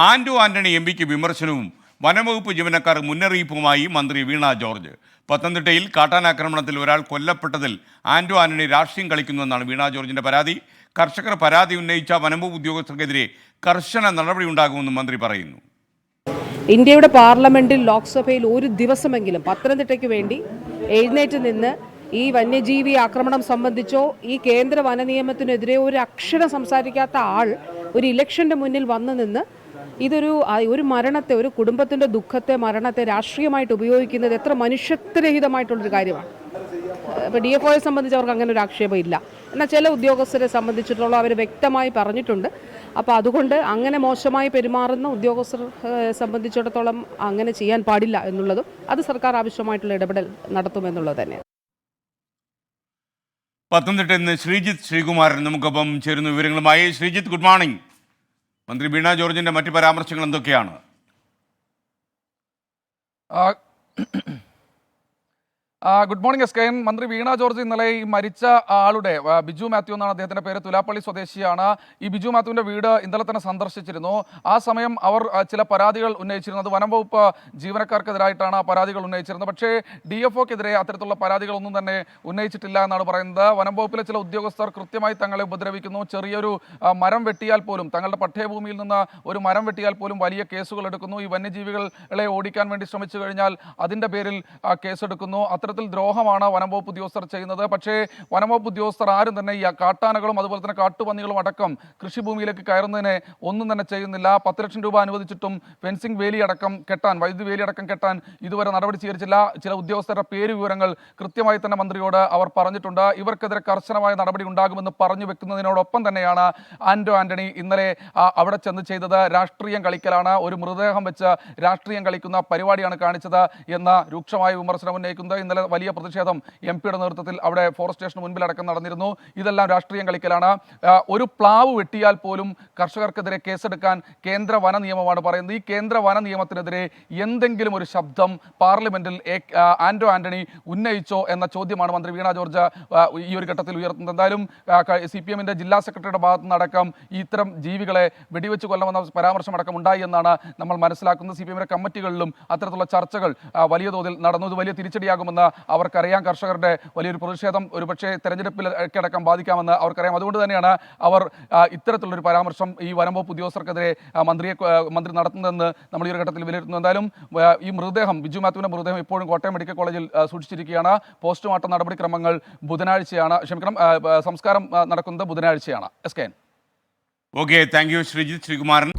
ആന്റോ ആന്റണി എംപിക്ക് വിമർശനവും വനംവകുപ്പ് ജീവനക്കാർ മുന്നറിയിപ്പുമായി മന്ത്രി വീണ ജോർജ്. പത്തനംതിട്ടയിൽ കാട്ടാനാക്രമണത്തിൽ ഒരാൾ കൊല്ലപ്പെട്ടതിൽ ആന്റോ ആന്റണി രാഷ്ട്രീയം കളിക്കുന്നുവെന്നാണ് വീണ ജോർജിന്റെ പരാതി. കർഷകർ പരാതി ഉന്നയിച്ച വനംവകുപ്പ് ഉദ്യോഗസ്ഥർക്കെതിരെ കർശന നടപടിയുണ്ടാകുമെന്നും മന്ത്രി പറയുന്നു. ഇന്ത്യയുടെ പാർലമെന്റിൽ ലോക്സഭയിൽ ഒരു ദിവസമെങ്കിലും പത്തനംതിട്ടയ്ക്ക് വേണ്ടി എഴുന്നേറ്റ് നിന്ന് ഈ വന്യജീവി ആക്രമണം സംബന്ധിച്ചോ ഈ കേന്ദ്ര വന നിയമത്തിനെതിരെ ഒരു അക്ഷരം സംസാരിക്കാത്ത ആൾ ഒരു ഇലക്ഷന്റെ മുന്നിൽ വന്നു നിന്ന് ഒരു മരണത്തെ, ഒരു കുടുംബത്തിൻ്റെ ദുഃഖത്തെ, മരണത്തെ രാഷ്ട്രീയമായിട്ട് ഉപയോഗിക്കുന്നത് എത്ര മനുഷ്യത്വരഹിതമായിട്ടുള്ളൊരു കാര്യമാണ്. ഇപ്പോൾ DFOയെ സംബന്ധിച്ച് അവർക്ക് അങ്ങനെ ഒരു ആക്ഷേപം ഇല്ല. എന്നാൽ ചില ഉദ്യോഗസ്ഥരെ സംബന്ധിച്ചിട്ടുള്ള അവർ വ്യക്തമായി പറഞ്ഞിട്ടുണ്ട്. അപ്പോൾ അതുകൊണ്ട് അങ്ങനെ മോശമായി പെരുമാറുന്ന ഉദ്യോഗസ്ഥരെ സംബന്ധിച്ചിടത്തോളം അങ്ങനെ ചെയ്യാൻ പാടില്ല എന്നുള്ളതും അത് സർക്കാർ ആവശ്യമായിട്ടുള്ള ഇടപെടൽ നടത്തുമെന്നുള്ളത് തന്നെയാണ്. പത്തനംതിട്ടയിൽ നിന്ന് ശ്രീജിത്ത് ശ്രീകുമാരൻ നമുക്കൊപ്പം ചേരുന്ന വിവരങ്ങളുമായി. Sreejith, good morning. മന്ത്രി വീണ ജോർജിന്റെ മറ്റ് പരാമർശങ്ങൾ എന്തൊക്കെയാണ്? Good morning SKN. മന്ത്രി വീണ ജോർജ് ഇന്നലെ ഈ മരിച്ച ആളുടെ ബിജു മാത്യു എന്നാണ് അദ്ദേഹത്തിൻ്റെ പേര്, തുലാപ്പള്ളി സ്വദേശിയാണ്. ഈ ബിജു മാത്യുവിൻ്റെ വീട് ഇന്നലെ തന്നെ സന്ദർശിച്ചിരുന്നു. ആ സമയം അവർ ചില പരാതികൾ ഉന്നയിച്ചിരുന്നത് വനംവകുപ്പ് ജീവനക്കാർക്കെതിരായിട്ടാണ് ആ പരാതികൾ ഉന്നയിച്ചിരുന്നത്. പക്ഷേ DFOക്കെതിരെ അത്തരത്തിലുള്ള പരാതികളൊന്നും തന്നെ ഉന്നയിച്ചിട്ടില്ല എന്നാണ് പറയുന്നത്. വനംവകുപ്പിലെ ചില ഉദ്യോഗസ്ഥർ കൃത്യമായി തങ്ങളെ ഉപദ്രവിക്കുന്നു. ചെറിയൊരു മരം വെട്ടിയാൽ പോലും, തങ്ങളുടെ പട്ടയഭൂമിയിൽ നിന്ന് ഒരു മരം വെട്ടിയാൽ പോലും വലിയ കേസുകൾ എടുക്കുന്നു. ഈ വന്യജീവികളെ ഓടിക്കാൻ വേണ്ടി ശ്രമിച്ചു കഴിഞ്ഞാൽ അതിൻ്റെ പേരിൽ കേസെടുക്കുന്നു. അത്തരത്തിൽ ദ്രോഹമാണ് വനംവകുപ്പ് ഉദ്യോഗസ്ഥർ ചെയ്യുന്നത്. പക്ഷേ വനംവകുപ്പ് ഉദ്യോഗസ്ഥർ ആരും തന്നെ ഈ കാട്ടാനകളും അതുപോലെ തന്നെ കാട്ടുപന്നികളും അടക്കം കൃഷിഭൂമിയിലേക്ക് കയറുന്നതിനെ ഒന്നും തന്നെ ചെയ്യുന്നില്ല. 10 ലക്ഷം രൂപ അനുവദിച്ചിട്ടും ഫെൻസിംഗ് വേലി അടക്കം കെട്ടാൻ, വൈദ്യുതി വേലി അടക്കം കെട്ടാൻ ഇതുവരെ നടപടി സ്വീകരിച്ചില്ല. ചില ഉദ്യോഗസ്ഥരുടെ പേര് വിവരങ്ങൾ കൃത്യമായി തന്നെ മന്ത്രിയോട് അവർ പറഞ്ഞിട്ടുണ്ട്. ഇവർക്കെതിരെ കർശനമായ നടപടി ഉണ്ടാകുമെന്ന് പറഞ്ഞു വെക്കുന്നതിനോടൊപ്പം തന്നെയാണ് ആന്റോ ആന്റണി ഇന്നലെ അവിടെ ചെന്ന് ചെയ്തത് രാഷ്ട്രീയം കളിക്കലാണ്. ഒരു മൃതദേഹം വെച്ച് രാഷ്ട്രീയം കളിക്കുന്ന പരിപാടിയാണ് കാണിച്ചത് എന്ന രൂക്ഷമായ വിമർശനം ഉന്നയിക്കുന്നത്. ഇന്നലെ വലിയ പ്രതിഷേധം MP-യുടെ നേതൃത്വത്തിൽ അവിടെ ഫോറസ്റ്റ് സ്റ്റേഷന് മുൻപിലടക്കം നടന്നിരുന്നു. ഇതെല്ലാം രാഷ്ട്രീയം കളിക്കലാണ്. ഒരു പ്ലാവ് വെട്ടിയാൽ പോലും കർഷകർക്കെതിരെ കേസെടുക്കാൻ കേന്ദ്ര വന നിയമമാണ് പറയുന്നത്. ഈ കേന്ദ്ര വന നിയമത്തിനെതിരെ എന്തെങ്കിലും ഒരു ശബ്ദം പാർലമെന്റിൽ ആന്റോ ആന്റണി ഉന്നയിച്ചോ എന്ന ചോദ്യമാണ് മന്ത്രി വീണ ജോർജ് ഈ ഒരു ഘട്ടത്തിൽ ഉയർത്തുന്നത്. എന്തായാലും CPM-ന്റെ ജില്ലാ സെക്രട്ടറിയുടെ ഭാഗത്തു നിന്നടക്കം ഇത്തരം ജീവികളെ വെടിവെച്ച് കൊല്ലമെന്ന പരാമർശം അടക്കം ഉണ്ടായി എന്നാണ് നമ്മൾ മനസ്സിലാക്കുന്നത്. CPM-ന്റെ കമ്മിറ്റികളിലും അത്തരത്തിലുള്ള ചർച്ചകൾ വലിയ തോതിൽ നടന്നു. ഇത് വലിയ തിരിച്ചടിയാകുമെന്ന് അവർക്കറിയാം. കർഷകരുടെ വലിയൊരു പ്രതിഷേധം ഒരുപക്ഷെ തെരഞ്ഞെടുപ്പിലടക്കം ബാധിക്കാമെന്ന് അവർക്കറിയാം. അതുകൊണ്ട് തന്നെയാണ് അവർ ഇത്തരത്തിലുള്ളൊരു പരാമർശം ഈ വനംവകുപ്പ് ഉദ്യോഗസ്ഥർക്കെതിരെ മന്ത്രി നടത്തുന്നതെന്ന് നമ്മൾ ഈ ഒരു ഘട്ടത്തിൽ വിലയിരുത്തുന്നു. എന്തായാലും ഈ മൃതദേഹം, ബിജു മാത്യുവിൻ്റെ മൃതദേഹം ഇപ്പോഴും കോട്ടയം മെഡിക്കൽ കോളേജിൽ സൂക്ഷിച്ചിരിക്കുകയാണ്. പോസ്റ്റ്മോർട്ടം നടപടിക്രമങ്ങൾ സംസ്കാരം നടക്കുന്നത് ബുധനാഴ്ചയാണ്. SKN. Okay, thank you Sreejith Sreekumaran.